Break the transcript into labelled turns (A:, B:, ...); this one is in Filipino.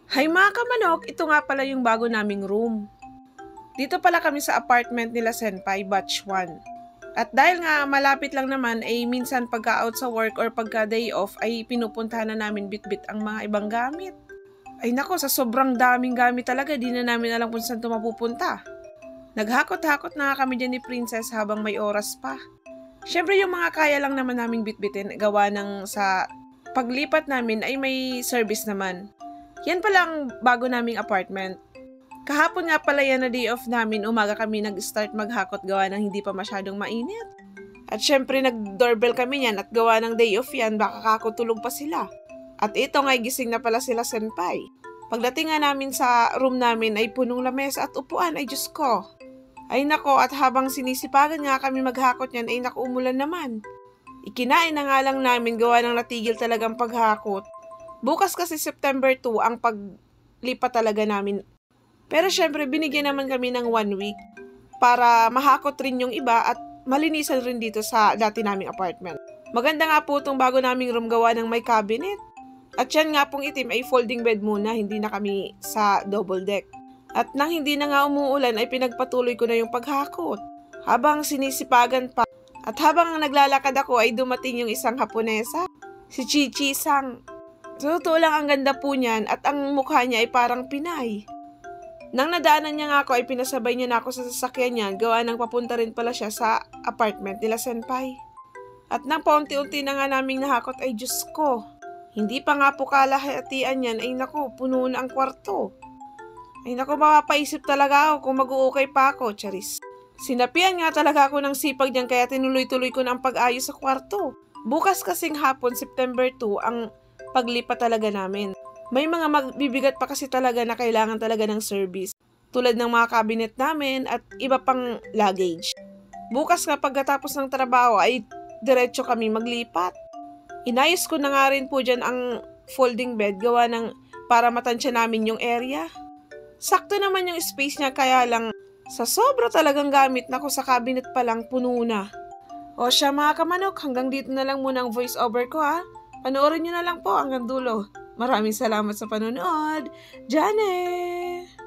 A: Hay mga kamanok, ito nga pala yung bago naming room. Dito pala kami sa apartment nila Senpai, batch 1. At dahil nga malapit lang naman ay minsan pagka-out sa work or pagka-day off ay pinupuntahan na namin bitbit ang mga ibang gamit. Ay nako, sa sobrang daming gamit talaga, di na namin alam kung saan ito mapupunta. Naghakot-hakot na nga kami dyan ni Princess habang may oras pa. Siyempre yung mga kaya lang naman naming bitbitin, gawa ng sa paglipat namin ay may service naman. Yan pala ang bago naming apartment. Kahapon nga pala yan na day off namin, umaga kami nag-start maghakot gawa ng hindi pa masyadong mainit. At syempre nag-doorbell kami yan at gawa ng day off yan, baka kakutulog pa sila. At ito nga gising na pala sila Senpai. Pagdating nga namin sa room namin ay punong lamesa at upuan, ay Diyos ko. Ay nako, at habang sinisipagan nga kami maghakot yan ay naku, umulan naman. Ikinain na nga lang namin gawa ng natigil talagang paghakot. Bukas kasi September 2 ang paglipat talaga namin. Pero syempre binigyan naman kami ng 1 week para mahakot rin yung iba at malinisan rin dito sa dati naming apartment. Maganda nga po itong bago naming room gawa ng may cabinet. At yan nga pong itim ay folding bed muna, hindi na kami sa double deck. At nang hindi na nga umuulan ay pinagpatuloy ko na yung paghakot. Habang sinisipagan pa at habang naglalakad ako ay dumating yung isang Haponesa, si Chichi-sang. So, totoo lang ang ganda po niyan at ang mukha niya ay parang Pinay. Nang nadaanan niya nga ako ay pinasabay niya na ako sa sasakyan niya, gawa ng papunta rin pala siya sa apartment nila Senpai. At nang paunti-unti na nga naming nahakot ay Diyos ko. Hindi pa nga po kalahatian yan ay naku, puno na ang kwarto. Ay naku, mapapaisip talaga ako kung mag-uukay pa ako, charis. Sinapian nga talaga ako ng sipag niyan kaya tinuloy-tuloy ko na ang pag-ayos sa kwarto. Bukas kasing hapon, September 2, ang paglipat talaga namin. May mga magbibigat pa kasi talaga na kailangan talaga ng service. Tulad ng mga cabinet namin at iba pang luggage. Bukas nga pagkatapos ng trabaho ay diretso kami maglipat. Inayos ko na nga rin po dyan ang folding bed gawa ng para matansya namin yung area. Sakto naman yung space niya kaya lang sa sobra talagang gamit na ko sa cabinet pa lang puno na. O siya mga kamanok, hanggang dito na lang muna ang voice over ko ha. Panoorin nyo na lang po hanggang dulo. Maraming salamat sa panonood. Jane!